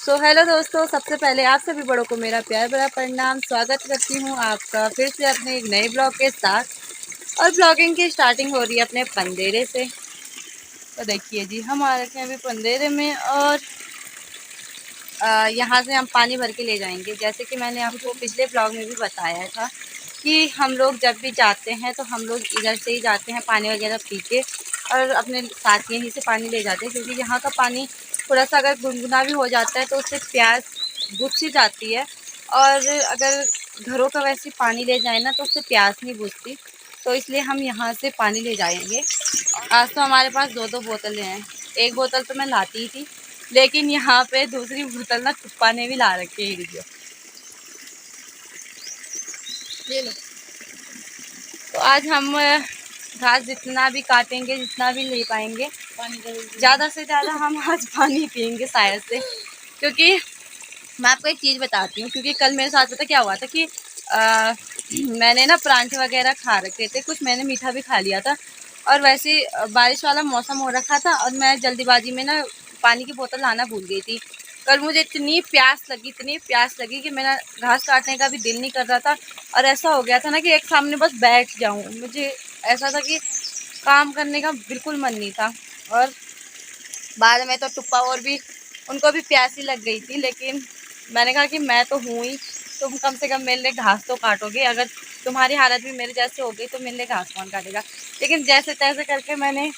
Hello दोस्तों, सबसे पहले आप सभी बड़ों को मेरा प्यार भरा प्रणाम। स्वागत करती हूँ आपका फिर से अपने एक नए ब्लॉग के साथ। और ब्लॉगिंग की स्टार्टिंग हो रही है अपने पंदेरे से। तो देखिए जी, हम आ रखे हैं अभी पंदेरे में और यहाँ से हम पानी भर के ले जाएंगे। जैसे कि मैंने आपको पिछले ब्लॉग में भी बताया था कि हम लोग जब भी जाते हैं तो हम लोग इधर से ही जाते हैं पानी वगैरह पी के, और अपने साथ यहीं से पानी ले जाते हैं। क्योंकि यहाँ का पानी थोड़ा सा अगर गुनगुना भी हो जाता है तो उससे प्यास बुझ सी जाती है, और अगर घरों का वैसे पानी ले जाए ना तो उससे प्यास नहीं बुझती। तो इसलिए हम यहाँ से पानी ले जाएंगे। आज तो हमारे पास दो दो बोतलें हैं। एक बोतल तो मैं लाती ही थी, लेकिन यहाँ पे दूसरी बोतल ना टुप्पा ने भी ला रखी है। ये लो। तो आज हम घास जितना भी काटेंगे, जितना भी ले पाएंगे, ज़्यादा से ज़्यादा हम आज पानी पियेंगे शायद से। क्योंकि मैं आपको एक चीज़ बताती हूँ। क्योंकि कल मेरे साथ पता क्या हुआ था कि मैंने ना परांठे वगैरह खा रखे थे, कुछ मैंने मीठा भी खा लिया था। और वैसे बारिश वाला मौसम हो रखा था और मैं जल्दीबाजी में ना पानी की बोतल लाना भूल गई थी। कल मुझे इतनी प्यास लगी कि मेरा घास काटने का भी दिल नहीं कर रहा था। और ऐसा हो गया था ना कि एक सामने बस बैठ जाऊं। मुझे ऐसा था कि काम करने का बिल्कुल मन नहीं था। और बाद में तो टुप्पा और भी, उनको भी प्यास ही लग गई थी। लेकिन मैंने कहा कि मैं तो हूँ ही, तुम कम से कम मेरे लिए घास तो काटोगे। अगर तुम्हारी हालत भी मेरे जैसे हो गई तो मेरे लिए घास कौन काटेगा। लेकिन जैसे तैसे करके मैंने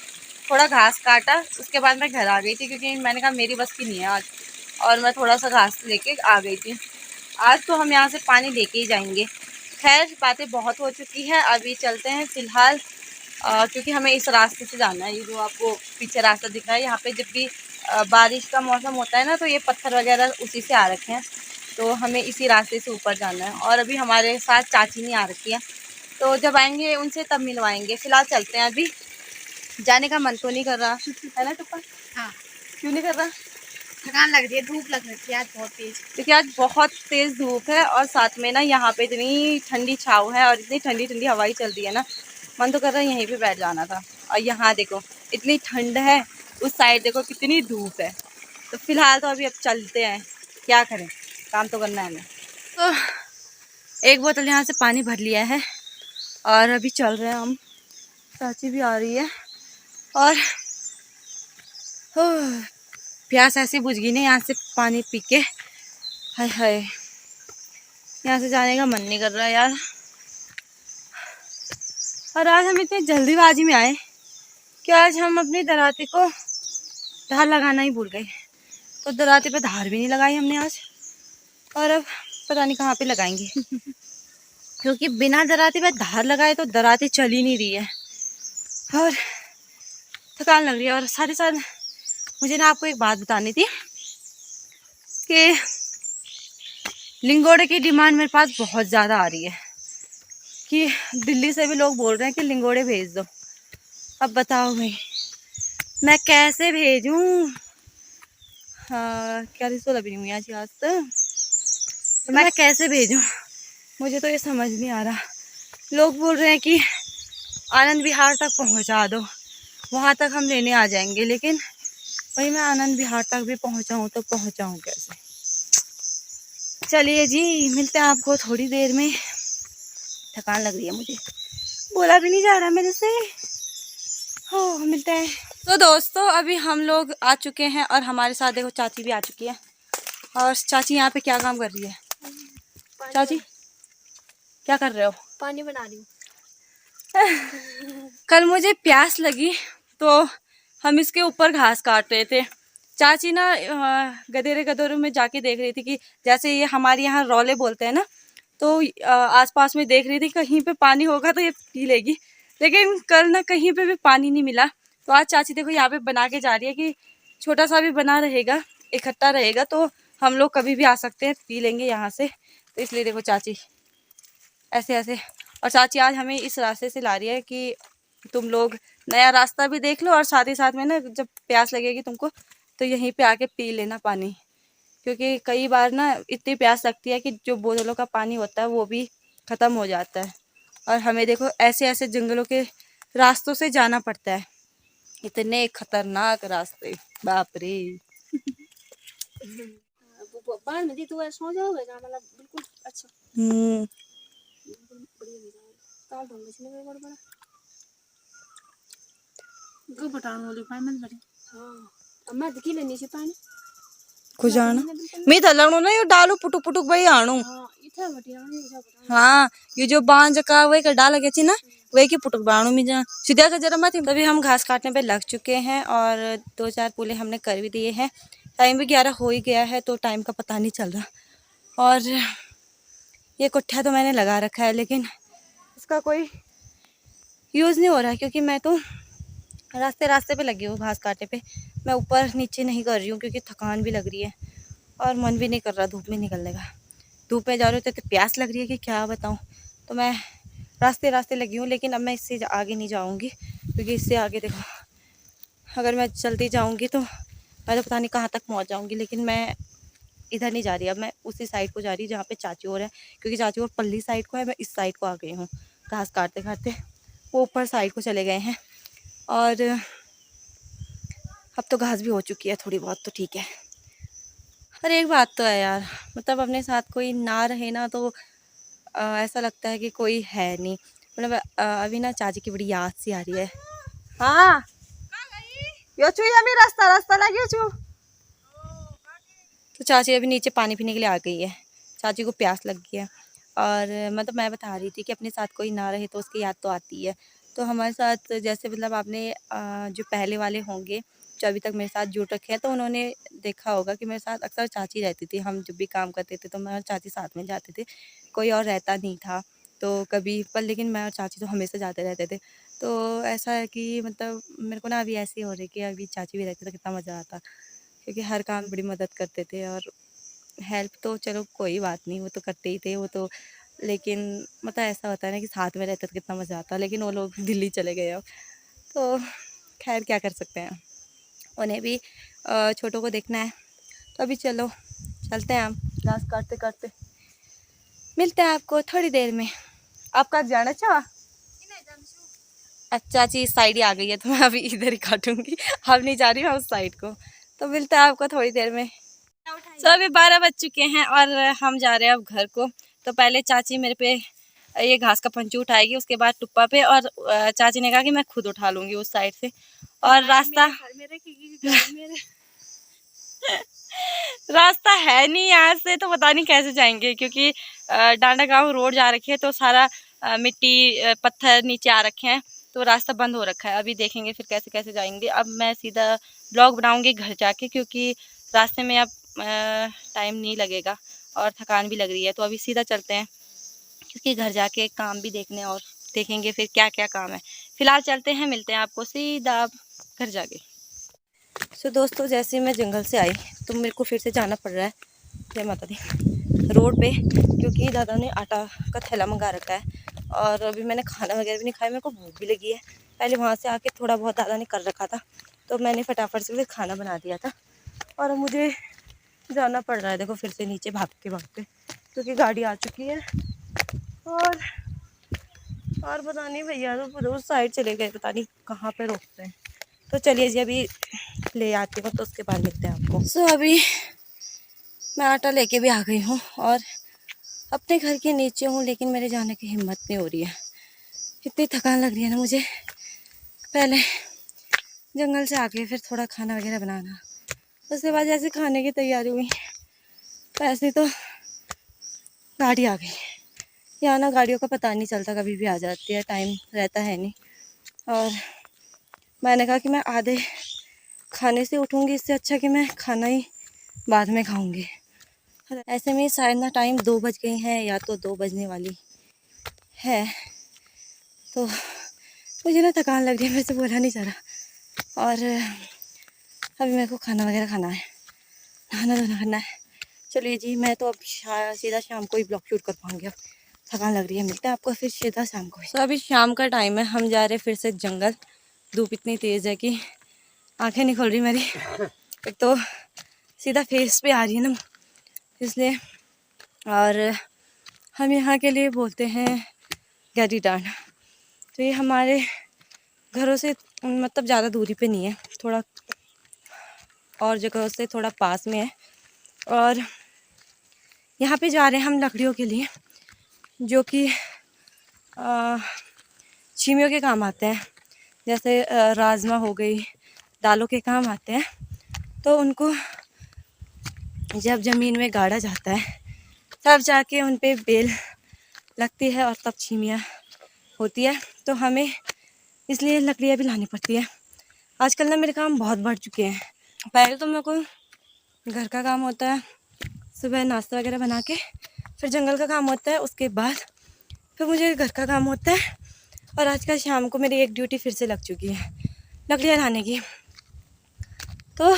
थोड़ा घास काटा। उसके बाद मैं घर आ गई थी, क्योंकि मैंने कहा मेरी बस की नहीं है आज। और मैं थोड़ा सा घास लेके आ गई थी। आज तो हम यहाँ से पानी लेके ही जाएंगे। खैर, बातें बहुत हो चुकी है, अभी चलते हैं फिलहाल। क्योंकि हमें इस रास्ते से जाना है। ये जो आपको पीछे रास्ता दिख रहा है, यहाँ पे जब भी बारिश का मौसम होता है ना तो ये पत्थर वगैरह उसी से आ रखे हैं। तो हमें इसी रास्ते से ऊपर जाना है। और अभी हमारे साथ चाची नहीं आ रखी है, तो जब आएंगे उनसे तब मिलवाएंगे। फिलहाल चलते हैं। अभी जाने का मन तो नहीं कर रहा है ना टुप्पा? हाँ। क्यों नहीं कर रहा? थकान लग रही है, धूप लग रही है आज बहुत तेज। क्योंकि आज बहुत तेज धूप है और साथ में ना यहाँ पे इतनी ठंडी छाव है और इतनी ठंडी ठंडी हवाई चल रही है ना, मन तो कर रहा है यहीं पे बैठ जाना था। और यहाँ देखो इतनी ठंड है, उस साइड देखो कितनी धूप है। तो फिलहाल तो अभी अब चलते हैं, क्या करें, काम तो करना है हमें। तो एक बोतल यहाँ से पानी भर लिया है और अभी चल रहे हैं हम। चाची भी आ रही है और प्यास ऐसी बुझ गई ना यहाँ से पानी पी के। हाय हाय, यहाँ से जाने का मन नहीं कर रहा यार। और आज हम इतनी जल्दीबाजी में आए कि आज हम अपनी दराती को धार लगाना ही भूल गए। तो दराती पे धार भी नहीं लगाई हमने आज। और अब पता नहीं कहाँ पे लगाएंगे। क्योंकि बिना दराती पे धार लगाए तो दराती चल ही नहीं रही है और थकान लग रही है। और साथ ही साथ मुझे ना आपको एक बात बतानी थी कि लिंगोड़े की डिमांड मेरे पास बहुत ज़्यादा आ रही है कि दिल्ली से भी लोग बोल रहे हैं कि लिंगोड़े भेज दो। अब बताओ भाई, मैं कैसे भेजूं? हाँ, क्या रिसो लगी हुई आज आज तो मैं कैसे भेजूं? मुझे तो ये समझ नहीं आ रहा। लोग बोल रहे हैं कि आनंद विहार तक पहुंचा दो, वहां तक हम लेने आ जाएंगे। लेकिन भाई मैं आनंद विहार तक भी पहुंचाऊं तो पहुंचाऊं कैसे? चलिए जी, मिलते हैं आपको थोड़ी देर में। थकान लग रही है मुझे, बोला भी नहीं जा रहा मेरे से। हो, मिलते हैं। तो दोस्तों, अभी हम लोग आ चुके हैं और हमारे साथ देखो चाची भी आ चुकी है। और चाची यहाँ पे क्या काम कर रही है? चाची क्या कर रहे हो? पानी बना रही हूँ। कल मुझे प्यास लगी तो हम इसके ऊपर घास काट रहे थे। चाची ना गधेरे गधेरों में जाके देख रही थी कि जैसे ये हमारे यहाँ रौले बोलते हैं ना, तो आसपास में देख रही थी कहीं पे पानी होगा तो ये पी लेगी। लेकिन कल ना कहीं पे भी पानी नहीं मिला। तो आज चाची देखो यहाँ पे बना के जा रही है कि छोटा सा भी बना रहेगा, इकट्ठा रहेगा, तो हम लोग कभी भी आ सकते हैं, पी लेंगे यहाँ से। तो इसलिए देखो चाची ऐसे ऐसे। और चाची आज हमें इस रास्ते से ला रही है कि तुम लोग नया रास्ता भी देख लो और साथ ही साथ में ना जब प्यास लगेगी तुमको तो यहीं पे आके पी लेना पानी। क्योंकि कई बार ना इतनी प्यास लगती है कि जो बोतलों का पानी होता है वो भी ख़त्म हो जाता है। और हमें देखो ऐसे ऐसे जंगलों के रास्तों से जाना पड़ता है, इतने खतरनाक रास्ते, बाप रे। बाढ़ में दी तो सो जाओगे ना मतलब बिल्कुल अच्छा बिल्कुल बढ़िया हो जाएगा काल दूंगा इसमें कोई बड़ा बड़ा को बटान वाली पानी मत बड़ी हाँ अब मैं देखी लेनी से पानी कुछ जाना मैं तो लगनो ना यो डालू पुटुक पुटुक भाई आणू हाँ इतना बटिया नहीं इतना बटा हाँ ये जो बांझ का वही का डाल गया थी ना वही की पुटुक बाणू में जा सीधा का जरा मत तभी हम घास काटने पे लग चुके हैं और 2-4 पुले हमने कर भी दिए हैं। टाइम भी 11 हो ही गया है तो टाइम का पता नहीं चल रहा। और ये कुट्ठा तो मैंने लगा रखा है लेकिन इसका कोई यूज़ नहीं हो रहा क्योंकि मैं तो रास्ते रास्ते पे लगी हूँ घास काटने पे। मैं ऊपर नीचे नहीं कर रही हूँ क्योंकि थकान भी लग रही है और मन भी नहीं कर रहा धूप में निकलने का। धूप में जा रही हूँ तो प्यास लग रही है कि क्या बताऊँ। तो मैं रास्ते रास्ते लगी हूँ लेकिन अब मैं इससे आगे नहीं जाऊँगी क्योंकि इससे आगे देखो अगर मैं चलती जाऊँगी तो मैं तो पता नहीं कहाँ तक पहुँच जाऊँगी। लेकिन मैं इधर नहीं जा रही, अब मैं उसी साइड को जा रही जहाँ पे चाची और है क्योंकि चाची और पल्ली साइड को है, मैं इस साइड को आ गई हूँ घास काटते काटते। वो ऊपर साइड को चले गए हैं और अब तो घास भी हो चुकी है थोड़ी बहुत तो ठीक है। और एक बात तो है यार मतलब अपने साथ कोई ना रहे ना तो ऐसा लगता है कि कोई है नहीं। मतलब अभी ना चाची की बड़ी याद सी आ रही है। हाँ यो छू अभी रास्ता रास्ता लगी छू। तो चाची अभी नीचे पानी पीने के लिए आ गई है, चाची को प्यास लग गई है। और मतलब मैं बता रही थी कि अपने साथ कोई ना रहे तो उसकी याद तो आती है। तो हमारे साथ जैसे मतलब आपने जो पहले वाले होंगे जो अभी तक मेरे साथ जुड़ रखे हैं तो उन्होंने देखा होगा कि मेरे साथ अक्सर चाची रहती थी। हम जब भी काम करते थे तो मैं और चाची साथ में जाते थे, कोई और रहता नहीं था। तो कभी पर लेकिन मैं और चाची तो हमेशा जाते रहते थे। तो ऐसा है कि मतलब मेरे को ना अभी ऐसे हो रही है कि अभी चाची भी रहती तो कितना मज़ा आता क्योंकि हर काम में बड़ी मदद करते थे। और हेल्प तो चलो कोई बात नहीं वो तो करते ही थे वो तो। लेकिन मतलब ऐसा होता है ना कि साथ में रहते तो कितना मज़ा आता। लेकिन वो लोग दिल्ली चले गए अब तो खैर क्या कर सकते हैं, उन्हें भी छोटों को देखना है। तो अभी चलो चलते हैं हम घास काटते काटते, मिलते हैं आपको थोड़ी देर में। आप कहाँ जाना चाह? अच्छा जी इस साइड ही आ गई है तो मैं अभी इधर ही काटूंगी, अब नहीं जा रही हूँ उस साइड को। तो मिलते हैं आपको थोड़ी देर में। तो अभी 12 बज चुके हैं और हम जा रहे हैं अब घर को। तो पहले चाची मेरे पे ये घास का पंचू उठाएगी उसके बाद टुप्पा पे और चाची ने कहा कि मैं खुद उठा लूँगी उस साइड से। और रास्ता रास्ता है नहीं यहाँ से तो पता नहीं कैसे जाएंगे क्योंकि डांडा गांव रोड जा रखी है तो सारा मिट्टी पत्थर नीचे आ रखे हैं तो रास्ता बंद हो रखा है। अभी देखेंगे फिर कैसे कैसे जाएंगे। अब मैं सीधा ब्लॉग बनाऊंगी घर जाके क्योंकि रास्ते में अब टाइम नहीं लगेगा और थकान भी लग रही है। तो अभी सीधा चलते हैं क्योंकि घर जाके काम भी देखने और देखेंगे फिर क्या क्या काम है। फिलहाल चलते हैं, मिलते हैं आपको सीधा घर जाके। सो दोस्तों जैसे मैं जंगल से आई तो मेरे को फिर से जाना पड़ रहा है जय माता दी रोड पे क्योंकि दादा ने आटा का थैला मंगा रखा है और अभी मैंने खाना वगैरह भी नहीं खाया, मेरे को भूख भी लगी है। पहले वहाँ से आके थोड़ा बहुत दादा ने कर रखा था तो मैंने फटाफट से खाना बना दिया था और मुझे जाना पड़ रहा है देखो फिर से नीचे भागते भागते क्योंकि गाड़ी आ चुकी है। और पता नहीं भैया तो उस साइड चले गए, पता नहीं कहाँ पे रोकते हैं। तो चलिए जी अभी ले आती हूँ तो उसके बाद मिलते हैं आपको। सो अभी मैं आटा लेके भी आ गई हूँ और अपने घर के नीचे हूँ लेकिन मेरे जाने की हिम्मत नहीं हो रही है, इतनी थकान लग रही है ना मुझे। पहले जंगल से आके फिर थोड़ा खाना वगैरह बनाना, उसके बाद जैसे खाने की तैयारी हुई वैसे तो गाड़ी आ गई। यहाँ ना गाड़ियों का पता नहीं चलता, कभी भी आ जाती है, टाइम रहता है नहीं। और मैंने कहा कि मैं आधे खाने से उठूँगी, इससे अच्छा कि मैं खाना ही बाद में खाऊंगी। ऐसे में शायद ना टाइम 2 बज गई हैं या तो 2 बजने वाली है। तो मुझे ना थकान लग रही है, मेरे से बोला नहीं जा रहा। और अभी मेरे को खाना वगैरह खाना है, नहाना धोना करना है। चलिए जी मैं तो अब सीधा शाम को ही ब्लॉग शूट कर पाऊँगी, अब थकान लग रही है। मिलते हैं आपको फिर सीधा शाम को। तो अभी शाम का टाइम है, हम जा रहे हैं फिर से जंगल। धूप इतनी तेज़ है कि आंखें नहीं खुल रही मेरी, एक तो सीधा फेस पे आ रही है ना इसलिए। और हम यहाँ के लिए बोलते हैं गैरी डांड। तो ये हमारे घरों से मतलब ज़्यादा दूरी पे नहीं है, थोड़ा और जगह से थोड़ा पास में है। और यहाँ पे जा रहे हैं हम लकड़ियों के लिए, जो कि चीमियों के काम आते हैं, जैसे राजमा हो गई, दालों के काम आते हैं। तो उनको जब ज़मीन में गाड़ा जाता है तब जाके उन पे बेल लगती है और तब चीमियाँ होती है। तो हमें इसलिए लकड़ियाँ भी लानी पड़ती है। आजकल ना मेरे काम बहुत बढ़ चुके हैं। पहले तो मेरे को घर का काम होता है, सुबह नाश्ता वगैरह बना के, फिर जंगल का काम होता है, उसके बाद फिर मुझे घर का काम होता है। और आजकल शाम को मेरी एक ड्यूटी फिर से लग चुकी है, लकड़ियाँ लाने की। तो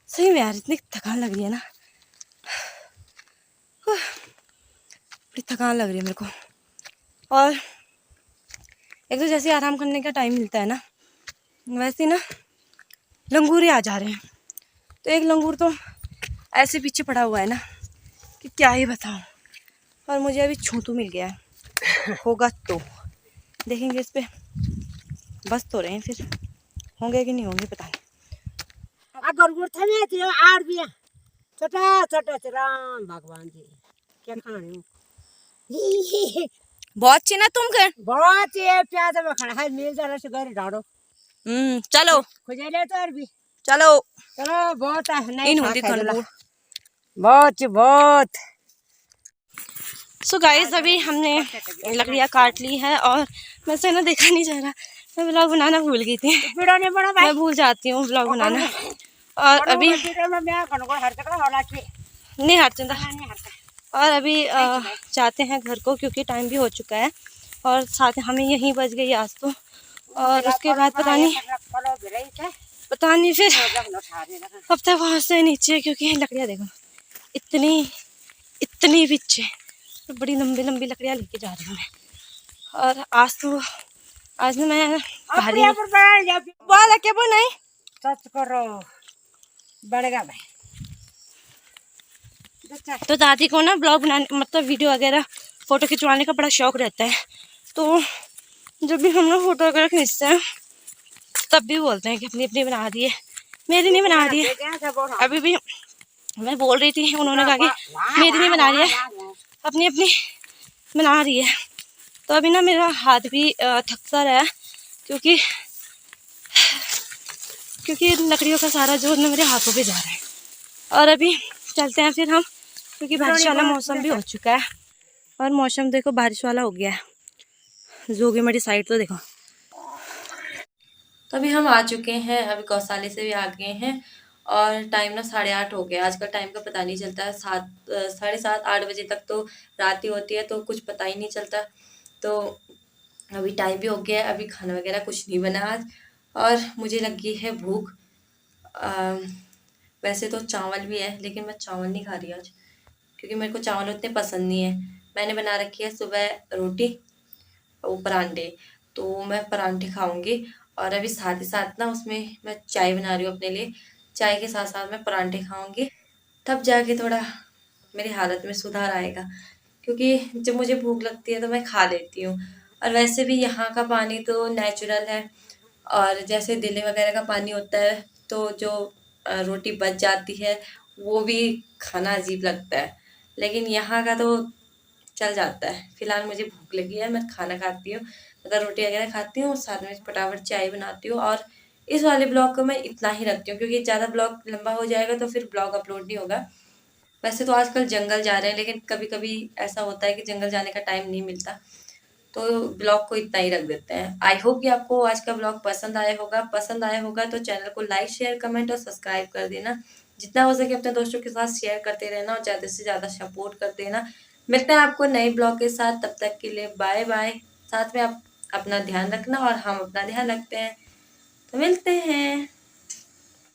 सही में यार इतनी थकान लग रही है ना, बड़ी थकान लग रही है मेरे को। और एक तो जैसे आराम करने का टाइम मिलता है ना, वैसे ना लंगूरे आ जा रहे हैं। तो एक लंगूर तो ऐसे पीछे पड़ा हुआ है ना कि क्या ही बताऊं। और मुझे अभी छूतू मिल गया है, होगा तो देखेंगे इस पे। बस तो रहे हैं, फिर होंगे कि नहीं होंगे पता नहीं। अगर गुरथा में थी आड़ भी छोटा छोटा राम भगवान जी क्या खाने बहुत अच्छी ना तुम कर। बहुत ये प्याज में खाना है मिल जाना से घर डालो। चलो खुजले तो और भी चलो चलो बहुत है नहीं इन खा होती खा खनबू। दूला। बहुत बहुत सो गाइस अभी हमने लकड़ियाँ काट ली है और वैसे ना देखा नहीं जा रहा, मैं व्लॉग बनाना भूल गई थी। पीड़ा नहीं पड़ा भाई मैं भूल जाती हूँ व्लॉग बनाना। और अभी नहीं हटता। और अभी जाते हैं घर को क्योंकि टाइम भी हो चुका है और साथ हमें यहीं बज गई आज तो। और उसके बाद पता नहीं फिर कब तक पहुँचते नीचे, क्योंकि लकड़ियाँ देखो इतनी पीछे, तो बड़ी लंबी लंबी लकड़ियाँ लेके जा रही हूँ मैं। और आज ना मैं भारी बोल क्या बोल नहीं सच करो बढ़ेगा भाई। तो दादी को ना ब्लॉग बनाने मतलब वीडियो वगैरह फ़ोटो खिंचवाने का बड़ा शौक रहता है। तो जब भी हम लोग फ़ोटो वगैरह खींचते हैं तब भी बोलते हैं कि अपनी अपनी बना दी है, मेरी नहीं बना रही है। अभी भी मैं बोल रही थी, उन्होंने कहा कि मेरी नहीं बना रही है, अपनी अपनी बना रही है। तो अभी ना मेरा हाथ भी थक सा रहा है क्योंकि लकड़ियों का सारा जोर ना मेरे हाथों पे जा रहा है। और अभी चलते हैं फिर हम, क्योंकि बारिश वाला मौसम भी हो चुका है। और मौसम देखो बारिश वाला हो गया है, जोगीमढ़ी साइड तो देखो। तो अभी हम आ चुके हैं, अभी गौशाले से भी आ गए हैं और टाइम ना 8:30 हो गया। आजकल टाइम का पता नहीं चलता है, 7, 8 बजे तक तो रात ही होती है, तो कुछ पता ही नहीं चलता। तो अभी टाइम भी हो गया है, अभी खाना वगैरह कुछ नहीं बना आज और मुझे लगी है भूख। वैसे तो चावल भी है लेकिन मैं चावल नहीं खा रही आज, क्योंकि मेरे को चावल उतने पसंद नहीं है। मैंने बना रखी है सुबह रोटी और परांठे, तो मैं परांठे खाऊंगी। और अभी साथ ही साथ ना उसमें मैं चाय बना रही हूँ अपने लिए, चाय के साथ साथ मैं परांठे खाऊंगी, तब जाके थोड़ा मेरी हालत में सुधार आएगा। क्योंकि जब मुझे भूख लगती है तो मैं खा लेती हूँ। और वैसे भी यहाँ का पानी तो नेचुरल है, और जैसे दिल्ली वगैरह का पानी होता है तो जो रोटी बच जाती है वो भी खाना अजीब लगता है, लेकिन यहाँ का तो चल जाता है। फिलहाल मुझे भूख लगी है, मैं खाना खाती हूँ, मतलब रोटी वगैरह खाती हूँ, साथ में फटाफट चाय बनाती हूँ। और इस वाले ब्लॉग को मैं इतना ही रखती हूँ क्योंकि ज़्यादा ब्लॉग लंबा हो जाएगा तो फिर ब्लॉग अपलोड नहीं होगा। वैसे तो आजकल जंगल जा रहे हैं, लेकिन कभी कभी ऐसा होता है कि जंगल जाने का टाइम नहीं मिलता, तो ब्लॉग को इतना ही रख देते हैं। आई होप कि आपको आज का ब्लॉग पसंद आया होगा तो चैनल को लाइक शेयर कमेंट और सब्सक्राइब कर देना। जितना हो सके अपने दोस्तों के साथ शेयर करते रहना और ज़्यादा से ज़्यादा सपोर्ट करते रहना। मिलते हैं आपको नए ब्लॉग के साथ, तब तक के लिए बाय बाय। साथ में आप अपना ध्यान रखना और हम अपना ध्यान रखते हैं, तो मिलते हैं।